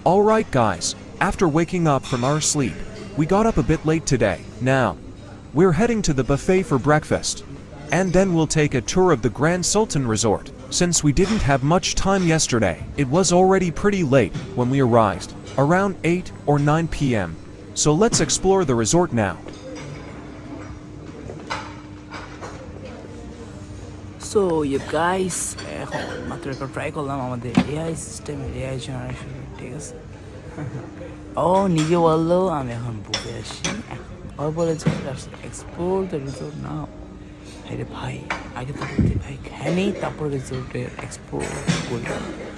Alright guys, after waking up from our sleep, we got up a bit late today. Now, we're heading to the buffet for breakfast. And then we'll take a tour of the Grand Sultan Resort. Since we didn't have much time yesterday, it was already pretty late when we arrived, around 8 or 9 p.m. So let's explore the resort now. So you guys, এখন মাত্র একটা try করলাম আমাদের AI সিস্টেমের AI generation, ঠিক আছে? ও নিজে বললো আমি এখন বুকে আসি, ও বলেছে এক্সপ্লোর দ্য রিসোর্ট নাও। হ্যাঁ রে ভাই, আগে তো বলতে ভাই খেয়ে তারপর রিসোর্টের এক্সপ্লোর করি,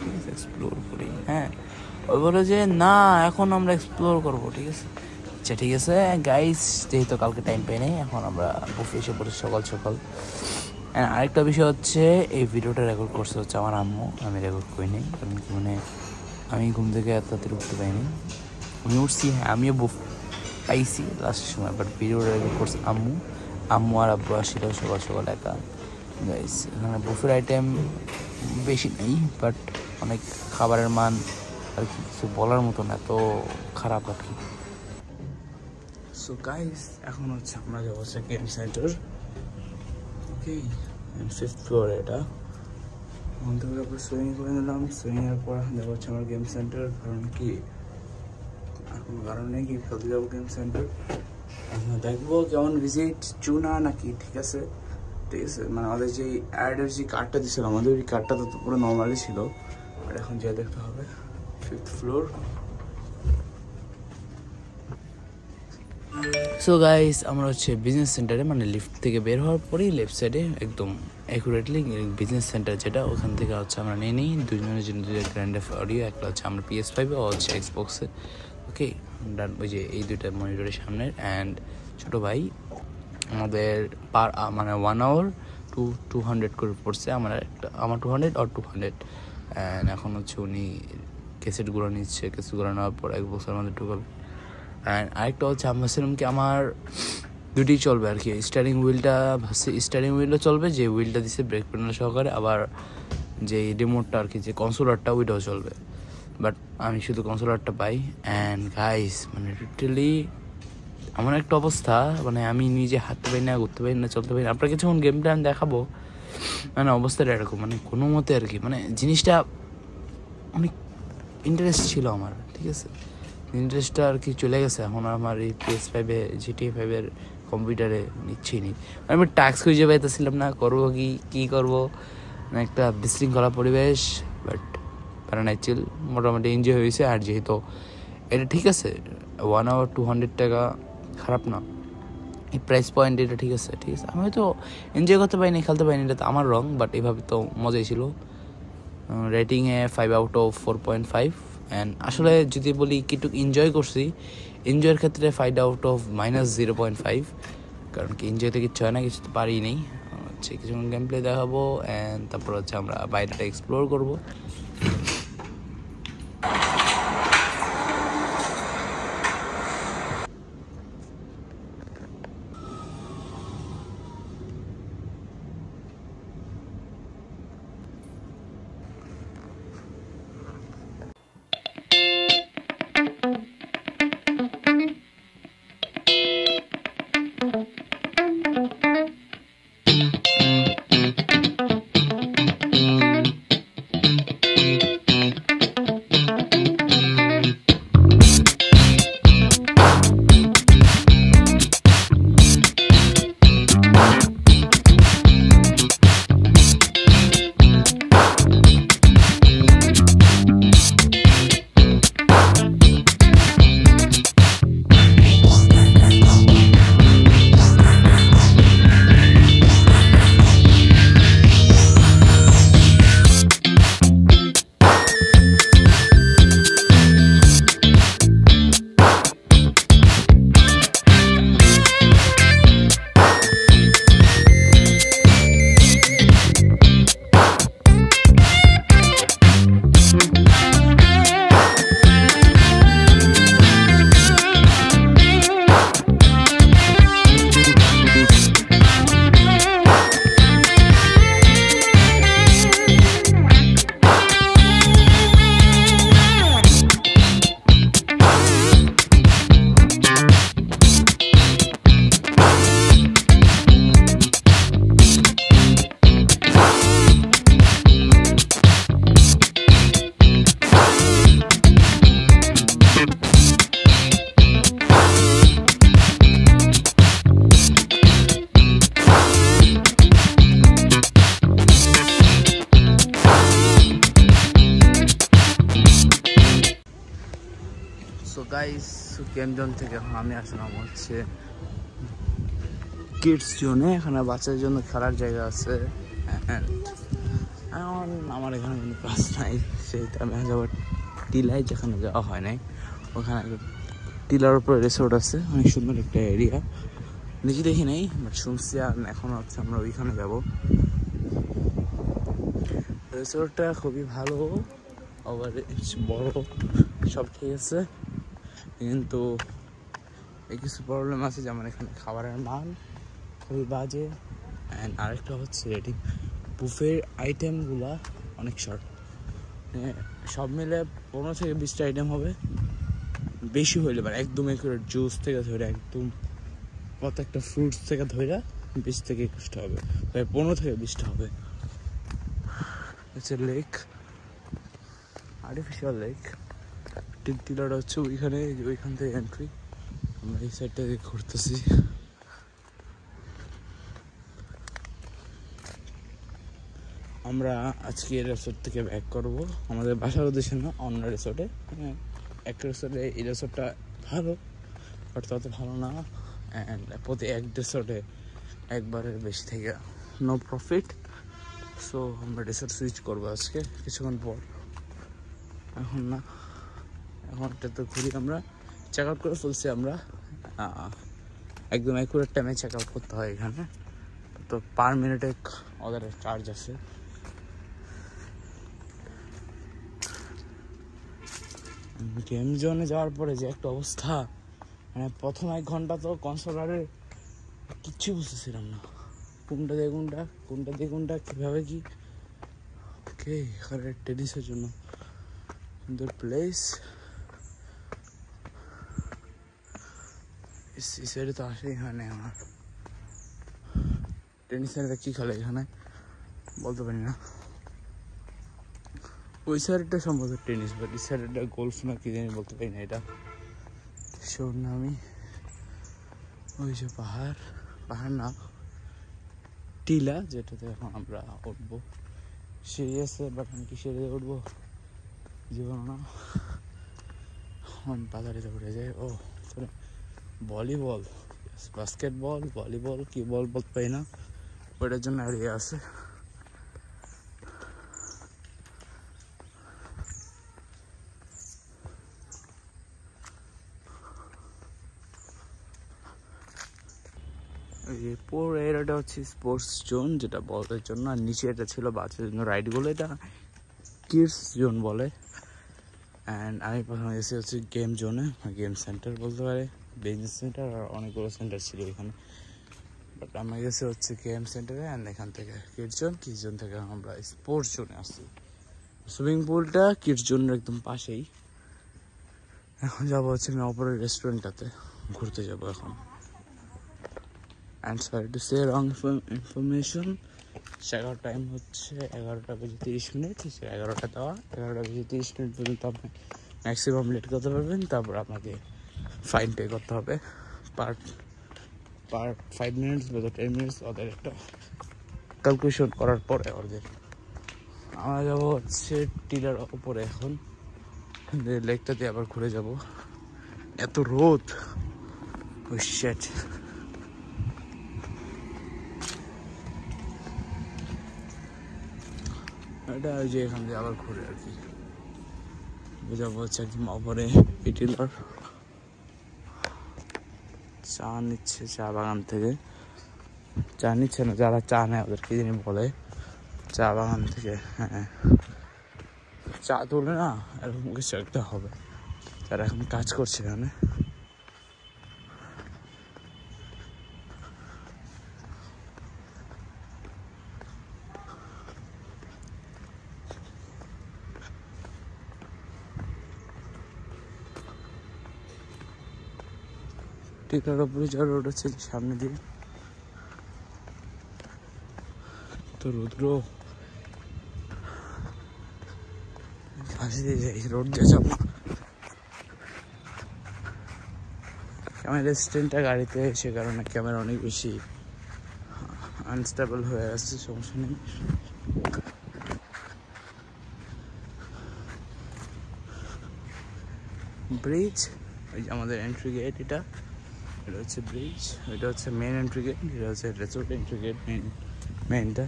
ঠিক আছে? এক্সপ্লোর করি, হ্যাঁ। ও বলে যে না, এখন আমরা এক্সপ্লোর করবো, ঠিক আছে? আচ্ছা ঠিক আছে গাইস, যেহেতু কালকে টাইম পাই নাই, এখন আমরা বুফে এসে পড়ে সকাল সকাল। আরেকটা বিষয় হচ্ছে, এই ভিডিওটা রেকর্ড করছে হচ্ছে আমার আম্মু, আমি রেকর্ড করিনি, কারণ কি মানে আমি ঘুম থেকে এত তাড়াতাড়ি উঠতে পাইনি। আমি উঠছি, হ্যাঁ আমিও বুফ পাইছি লাস্টের সময়, বাট ভিডিওটা রেকর্ড করছে আম্মু। আম্মু আর আব্বু আসছিল সকাল সকাল একা। গাইস এখানে বুফের আইটেম বেশি নেই, বাট অনেক খাবারের মান আর কি কিছু বলার মতো না, এত খারাপ আর কি। সো গাইস এখন হচ্ছে আমরা যাবো গেম সেন্টার, ওকে? 5th ফ্লোরে এটা। ওখান থেকে তারপর সুইমিং করে নিলাম, সুইমিংয়ের পর এখন যাবো হচ্ছে আমার গেম সেন্টার, কারণ কি আর কোনো কারণ নেই কি খেলতে যাবো গেম সেন্টার। দেখবো কেমন ভিজিট, চুনা নাকি ঠিক আছে, ঠিক আছে? মানে আমাদের যে অ্যাডের যে কার্ডটা দিয়েছিল, আমাদের ওই কার্ডটা তো পুরো নর্মালি ছিল, আর এখন যা দেখতে হবে 5th ফ্লোর। সো গাইস আমরা হচ্ছে বিজনেস সেন্টারে, মানে লিফট থেকে বের হওয়ার পরেই লেফট সাইডে একদম অ্যাকুরেটলি বিজনেস সেন্টার যেটা, ওখান থেকে হচ্ছে আমরা নিয়ে নিই দুজনের জন্য দুটো গ্র্যান্ড এফ অডিও, একটা হচ্ছে আমরা PS5 ও হচ্ছে এক্সবক্সে, ওকে? ডান, ওই যে এই দুইটা মনিটরের সামনে। অ্যান্ড ছোটো ভাই আমাদের পার মানে 1 আওয়ার 200 করে পড়ছে, আমার 200 আর 200। অ্যান্ড এখন হচ্ছে উনি ক্যাসেটগুলো নিচ্ছে, ক্যাসেটগুলো নেওয়ার পর এক্সবক্সের মধ্যে ঢুকাবে। অ্যান্ড আরেকটা হচ্ছে আমরা ছিলাম কি আমার দুটি চলবে আর কি, স্টারিং হুইলও চলবে, যে হুইলটা দিচ্ছে ব্রেক প্যানেল সহকারে, আবার যে রিমোটটা আর কি, যে কনসোলারটা ওইটাও চলবে, বাট আমি শুধু কনসোলারটা পাই। অ্যান্ড গাইস মানে লিটারালি এমন একটা অবস্থা, মানে আমি নিজে হাঁটতে পারি না, ঘুরতে পারি না, চলতে পারি না। আপনার কিছুক্ষণ গেম প্ল্যান দেখাবো, মানে অবস্থাটা এরকম, মানে কোনো মতে আর কি, মানে জিনিসটা অনেক ইন্টারেস্ট ছিল আমার, ঠিক আছে? ইন্টারেস্টটা আর কি চলে গেছে, এখন আমার এই PS5 GTA 5 কম্পিউটারে নিচ্ছেই নি। আমি টাস্ক খুঁজে পাইতেছিলাম না, করবো কী করবো, মানে একটা বিশৃঙ্খলা পরিবেশ, বাট প্যারানাইচিল মোটামুটি এনজয় হয়েছে। আর যেহেতু এটা ঠিক আছে, 1 আওয়ার 200 টাকা খারাপ না, এই প্রাইস পয়েন্ট এটা ঠিক আছে, ঠিক আছে? আমি হয়তো এনজয় করতে পারিনি, খেলতে পারিনি, এটা তো আমার রং, বাট এভাবে তো মজাই ছিল। রেটিংয়ে 5 আউট অফ 4.5। অ্যান্ড আসলে যদি বলি কিটুক এনজয় করছি, এনজয়ের ক্ষেত্রে 5 আউট অফ -0.5, কারণ কি এনজয়তে কিচ্ছু হয় না, কিছু তো পারি নেই। হচ্ছে কিছু গেম প্লে দেখাবো, অ্যান্ড তারপর হচ্ছে আমরা বাইরেটা এক্সপ্লোর করবো। সো গাইস গেম জোন থেকে এখন আমি আসলাম হচ্ছে কিডস জোনে। এখানে বাচ্চাদের জন্য খেলার জায়গা আছে। এখন আমার এখানে কোনো কাজ নাই, সেইটা আমি যাবো টিলায়, যেখানে যাওয়া হয় নাই। ওখানে টিলার উপরে রিসোর্ট আছে, অনেক সুন্দর একটা এরিয়া। নিজে দেখি নাই, বাট শুনছি। আর এখন হচ্ছে আমরা ওইখানে যাব। রিসোর্টটা খুবই ভালো, আবার বড়, সব ঠিক আছে, কিন্তু কিছু প্রবলেম আছে। যেমন এখানে খাবারের মান খুবই বাজে। অ্যান্ড আরেকটা হচ্ছে রেটিং, বুফের আইটেমগুলা অনেক শর্ট। সব মিলে 15 থেকে 20টা আইটেম হবে, বেশি হইলে মানে একদম একুরেট। জুস থেকে ধরে একদম প্রত্যেকটা ফ্রুটস থেকে ধরে 20 থেকে 21টা হবে, প্রায় 15 থেকে 20টা হবে। হচ্ছে লেক, আর্টিফিশিয়াল লেক। টিলাটা হচ্ছে ওইখানে, ওইখান থেকে এন্ট্রি। আমরা এই সাইডটা ঘুরতেছি। আমরা আজকে এই রিসোর্ট থেকে ব্যাক করবো আমাদের বাসার উদ্দেশ্যে না, অন্য রিসোর্টে। এক রিসোর্টে, এই রিসোর্টটা ভালো, বাট তত ভালো না। অ্যান্ড প্রতি এক রিসোর্টে একবারের বেশি থেকে নো প্রফিট। সো আমরা রিসোর্ট সুইচ করবো আজকে কিছুক্ষণ পর, এখন না। এখন এটা তো ঘুরি, আমরা চেক আউট করে ফেলছি। আমরা একদম অ্যাকুরেট টাইমে চেক আউট করতে হয় এখানে। তো পার মিনিটে ওদের চার্জ আছে। গেম জোনে যাওয়ার পরে যে একটা অবস্থা, মানে প্রথম 1 ঘন্টা তো কনসোলারে কিচ্ছু বুঝতেছিলাম না, কোনটা দিয়ে কোনটা কীভাবে কি। ওকে, এখানে টেনিসের জন্য সুন্দর প্লেস। এই সাইডে তো আসেই হয় না আমার। টেনিসের কী খেলে এখানে বলতে পারি না। ওই সাইডটা সম্ভবত টেনিস, বাট এই সাইডটা গোলফ না কি জানি বলতে পারি না। এটা শোর না আমি। ওই যে পাহাড় না, টিলা, যেটাতে এখন আমরা উঠবো। সিঁড়ি আছে, বাট আমি কি সিঁড়িতে উঠবো জীবন না, পাতারিতে উঠে যায়। ও ভলিবল, বাস্কেটবল, ভলিবল কি বল বলতে পারি না, ওইটার জন্য এরিয়া আছে। এই পুরো এরিয়াটা হচ্ছে স্পোর্টস জোন, যেটা বলদের জন্য। আর নিচে এটা ছিল বাচ্চাদের জন্য রাইডগুলো, এটা কিডস জোন বলে। অ্যান্ড আমি প্রথমে এসে হচ্ছে গেম জোনে, গেম সেন্টার বলতে পারে, বিজনেস সেন্টার, আর অনেকগুলো সেন্টার ছিল এখানে। বাট আমি গেছি হচ্ছে গেম সেন্টারে। অ্যান্ড এখান থেকে কিডস জোন থেকে আমরা স্পোর্টস জোনে আসছি। সুইমিং পুলটা কিডস জোনের একদম পাশেই। এখন যাবো হচ্ছে আমি অপরের রেস্টুরেন্টটাতে ঘুরতে যাবো এখন। And sorry to say wrong information, checkout time হচ্ছে 11টা বেজে 30 মিনিট। 11টা দেওয়া, 11টা বেজে 30 মিনিট পর্যন্ত আপনি ম্যাক্সিমাম লেট করতে পারবেন। তারপর আপনাকে ফাইন পে করতে হবে পার 5 মিনিটস বা 10 মিনিটস, ওদের একটা ক্যালকুলেশন করার পরে ওদের। আমরা যাবো হচ্ছে টিলার উপরে এখন, লেকটাতে আবার ঘুরে যাব। এত রোদ, ওই শিট। এটা ওই যে এখান থেকে আবার ঘুরে আর কি যাবো হচ্ছে একদম অপরে টিলার। চা নিচ্ছে চা বাগান থেকে, চা নিচ্ছে না, যারা চা নেয় ওদের কি জানি বলে, চা বাগান থেকে। হ্যাঁ, চা তোলে না, এরকম কিছু একটা হবে। যারা এখন কাজ করছে এখানে। টিলার উপরে যাওয়ার রোড হচ্ছে সামনে দিয়ে। তো রৌদ্র ফাঁসি দিয়ে যাই, রোড দিয়ে যাবো। ক্যামেরা স্ট্যান্ডটা গাড়িতে, সে কারণে ক্যামেরা অনেক বেশি আনস্টেবল হয়ে আসছে, সমস্যা নেই। ব্রিজ এই যে আমাদের এন্ট্রি গেট, এটা হচ্ছে ব্রিজ, এটা হচ্ছে মেন এন্ট্রি গেট, এটা হচ্ছে রিসোর্ট এন্ট্রি গেট, মেনটা।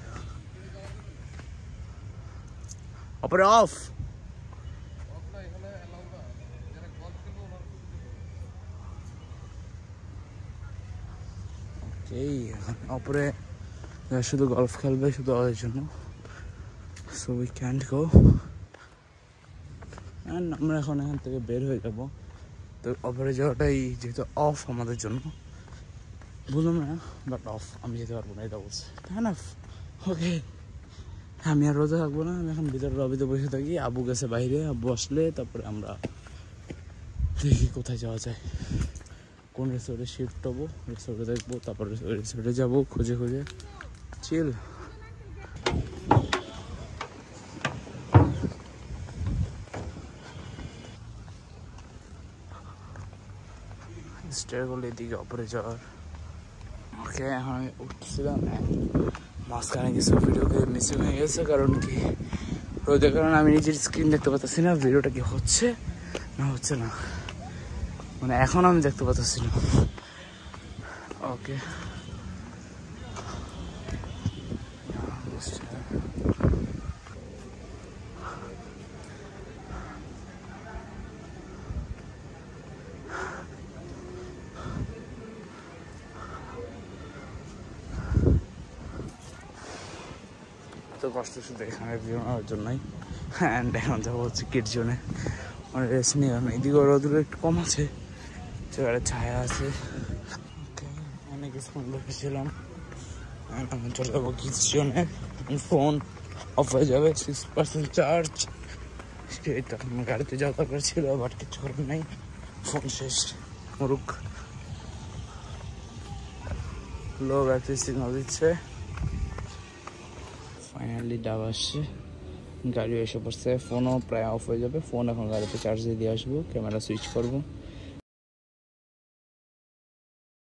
অপরে অফ এই অপরে শুধু গলফ খেলবে শুধু ওদের জন্য, so we can't go. And আমরা এখন এখান থেকে বের হয়ে যাব। তো অপরে যাওয়াটাই যেহেতু অফ আমাদের জন্য, বুঝলাম না বাট অফ, আমি যেতে পারবো না এটা বলছে, তাই না? ওকে, আমি আর রোজা থাকবো না, আমি এখন ভিতরে লবিতে বসে থাকি। আবু গেছে বাইরে, আবু আসলে তারপরে আমরা দেখি কোথায় যাওয়া যায়, কোন রিসোর্টে শিফট হবো, রিসোর্টে দেখবো, তারপর রিসোর্টে যাবো খুঁজে খুঁজে চিল। স্টেয়ারগুলোর দিকে অপরে যাওয়ার। ওকে, এখন আমি উঠছিলাম, মাঝখানে কিছু ভিডিও মিসিং হয়ে গেছে, কারণ কি রোদের কারণে আমি নিজের স্ক্রিন দেখতে পাচ্ছি না, ভিডিওটা কি হচ্ছে না হচ্ছে না, মানে এখন আমি দেখতে পাচ্ছি না। ওকে, তো কষ্ট শুধু এখানে ভিউ নেওয়ার জন্যই। অ্যান্ড এখন যাবো হচ্ছে কিড জোনে, মানে রেস্ট নিয়ে এদিকে রোদুর একটু কম আছে, চেয়ারে ছায়া আছে। ওকে, অনেক কিছুক্ষণ বসেছিলাম, আমি চলে যাবো কিড জোনে। ফোন অফ হয়ে যাবে, 6% চার্জ। সেটা আমার গাড়িতে যাওয়া দরকার ছিল, বাট কিছু করার নেই, ফোন শেষ। মুরুখ লোক আছে, সিগনাল দিচ্ছে। ফাইনালি ডাব আসছে, গাড়িও এসে পড়ছে, ফোনও প্রায় অফ হয়ে যাবে। ফোন এখন গাড়িতে চার্জ দিয়ে আসবো, ক্যামেরা সুইচ করবো।